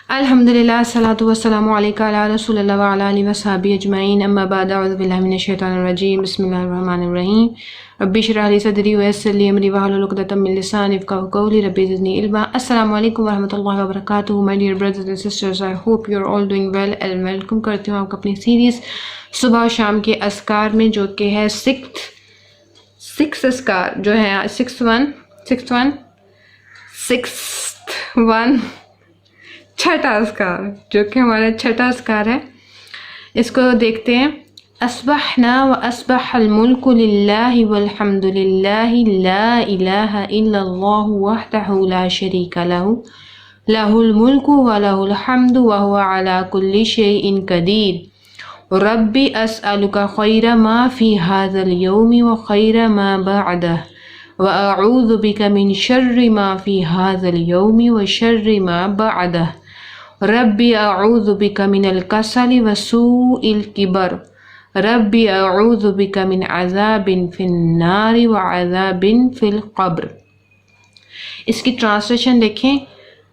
الحمدللہ الصلاۃ والسلام علیکہ علی رسول اللہ وعلی آلہ وصحبہ اجمعین، اما بعد، اعوذ باللہ من الشیطان الرجیم، بسم اللہ الرحمن الرحیم۔ رب اشرح لی صدری ویسر لی امری واحلل عقدۃ من لسانی یفقہوا قولی، رب زدنی علما۔ السلام علیکم ورحمۃ اللہ وبرکاتہ۔ My dear brothers and sisters, I hope you are all doing well and welcome کرتی ہوں آپ کو اپنی سیریز صبح و شام کے اذکار میں، جو کہ ہے سکس اذکار، جو ہے چھٹا اذکار، جو کہ ہمارا چھٹا اذکار ہے۔ اس کو دیکھتے ہیں۔ اصبحنا واصبح الملک للہ والحمد للہ لا الہ الا اللہ وحدہ لا شریک لہ لہ الملک ولہ الحمد وہو علی کل شیء قدیر۔ ربی اسألک خیر ما فی ھذا اليوم وخیر ما بعدہ واعوذ بک من شر ما فی ھذا اليوم وشر ما بعدہ۔ ربی اعوذ بک من الکسل وسوء الکبر۔ ربی اعوذ بک من عذاب فی النار وعذاب فی القبر۔ اس کی ٹرانسلیشن دیکھیں۔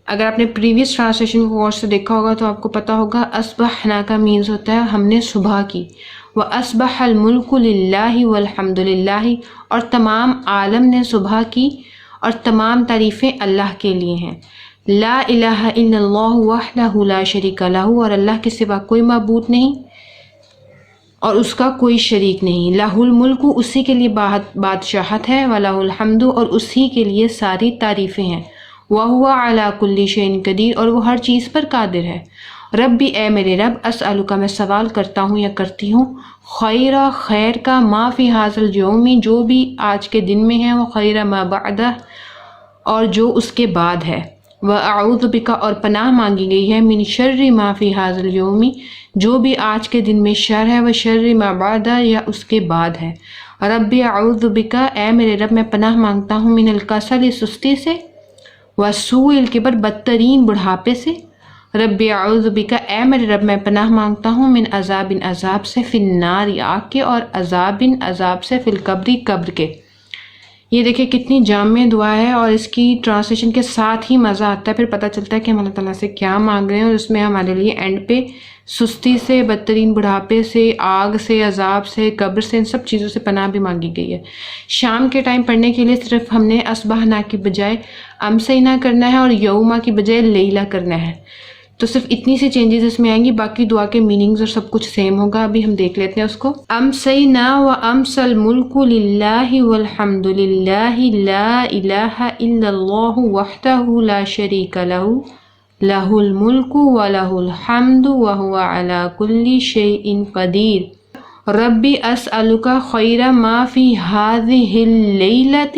اگر آپ نے پریویس ٹرانسلیشن کو غور سے دیکھا ہوگا تو آپ کو پتا ہوگا اصبحنا کا مینز ہوتا ہے ہم نے صبح کی، وَأَصْبَحَ الْمُلْكُ لِلَّهِ وَالْحَمْدُ لِلَّهِ، اور تمام عالم نے صبح کی اور تمام تعریفیں اللہ کے لیے ہیں۔ لا الہ الا اللہ وحدہ لا شریک لہ، اور اللہ کے سوا کوئی معبود نہیں اور اس کا کوئی شریک نہیں۔ لہ الملک، اسی کے لیے بادشاہت ہے، ولہ الحمد، اور اسی کے لیے ساری تعریفیں ہیں، وہو علی کل شیء قدیر، اور وہ ہر چیز پر قادر ہے۔ ربی، اے میرے رب، اسألک، میں سوال کرتا ہوں یا کرتی ہوں، خیر کا، ما فی ھذا اليوم، جو بھی آج کے دن میں ہے، وہ خیر ما بعدہ، اور جو اس کے بعد ہے، وَأَعُوذُ بِكَ، اور پناہ مانگی گئی ہے، من شر ما فی ھذا اليوم، جو بھی آج کے دن میں شر ہے، وشر ما بعدہ، یا اس کے بعد ہے۔ ربی اعوذ بک، اے میرے رب، میں پناہ مانگتا ہوں، من الکسل، سستی سے، وسوء الکبر، بدترین بڑھاپے سے۔ ربی اعوذ بک، اے میرے رب، میں پناہ مانگتا ہوں، من عذاب، عذاب سے، فی النار، آگ کے، اور عذاب، عذاب سے، فی القبر، قبر کے۔ یہ دیکھیں کتنی جامع دعا ہے، اور اس کی ٹرانسلیشن کے ساتھ ہی مزہ آتا ہے، پھر پتہ چلتا ہے کہ ہم اللہ تعالیٰ سے کیا مانگ رہے ہیں، اور اس میں ہمارے لیے اینڈ پہ سستی سے، بدترین بڑھاپے سے، آگ سے، عذاب سے، قبر سے، ان سب چیزوں سے پناہ بھی مانگی گئی ہے۔ شام کے ٹائم پڑھنے کے لیے صرف ہم نے اصبحنا کی بجائے امسینا کرنا ہے، اور یوما کی بجائے لیلا کرنا ہے۔ تو صرف اتنی سی چینجز اس میں آئیں گی، باقی دعا کے میننگز اور سب کچھ سیم ہوگا۔ ابھی ہم دیکھ لیتے ہیں اس کو۔ امسینا وامسی الملک للہ والحمد للہ لا الہ الا اللہ وحدہ لا شریک لہ لہ الملک ولہ الحمد وہو علی کل شیء قدیر۔ ربی اسألک خیر ما فی ھذہ اللیلۃ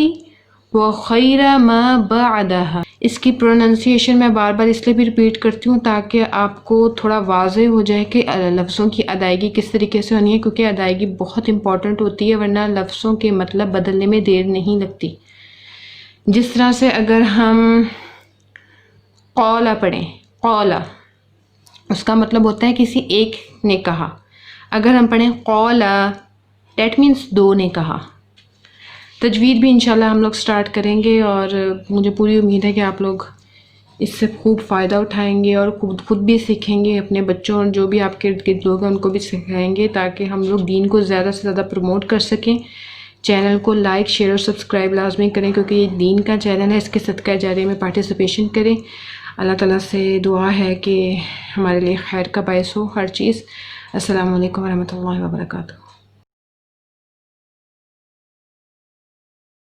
وخیر ما بعدہ۔ اس کی پروننسیشن میں بار بار اس لیے بھی ریپیٹ کرتی ہوں تاکہ آپ کو تھوڑا واضح ہو جائے کہ لفظوں کی ادائیگی کس طریقے سے ہونی ہے، کیونکہ ادائیگی بہت امپورٹنٹ ہوتی ہے، ورنہ لفظوں کے مطلب بدلنے میں دیر نہیں لگتی۔ جس طرح سے اگر ہم قولا پڑھیں، قولا، اس کا مطلب ہوتا ہے کسی ایک نے کہا۔ اگر ہم پڑھیں قولا، دیٹ مینس دو نے کہا۔ تجوید بھی انشاءاللہ ہم لوگ سٹارٹ کریں گے، اور مجھے پوری امید ہے کہ آپ لوگ اس سے خوب فائدہ اٹھائیں گے، اور خود بھی سیکھیں گے، اپنے بچوں اور جو بھی آپ کے ارد گرد لوگ ہیں ان کو بھی سکھائیں گے، تاکہ ہم لوگ دین کو زیادہ سے زیادہ پروموٹ کر سکیں۔ چینل کو لائک، شیئر اور سبسکرائب لازمی کریں، کیونکہ یہ دین کا چینل ہے، اس کے صدقہ جاریہ میں پارٹیسپیشن کریں۔ اللہ تعالیٰ سے دعا ہے کہ ہمارے لیے خیر کا باعث ہو ہر چیز۔ السلام علیکم ورحمۃ اللہ وبرکاتہ۔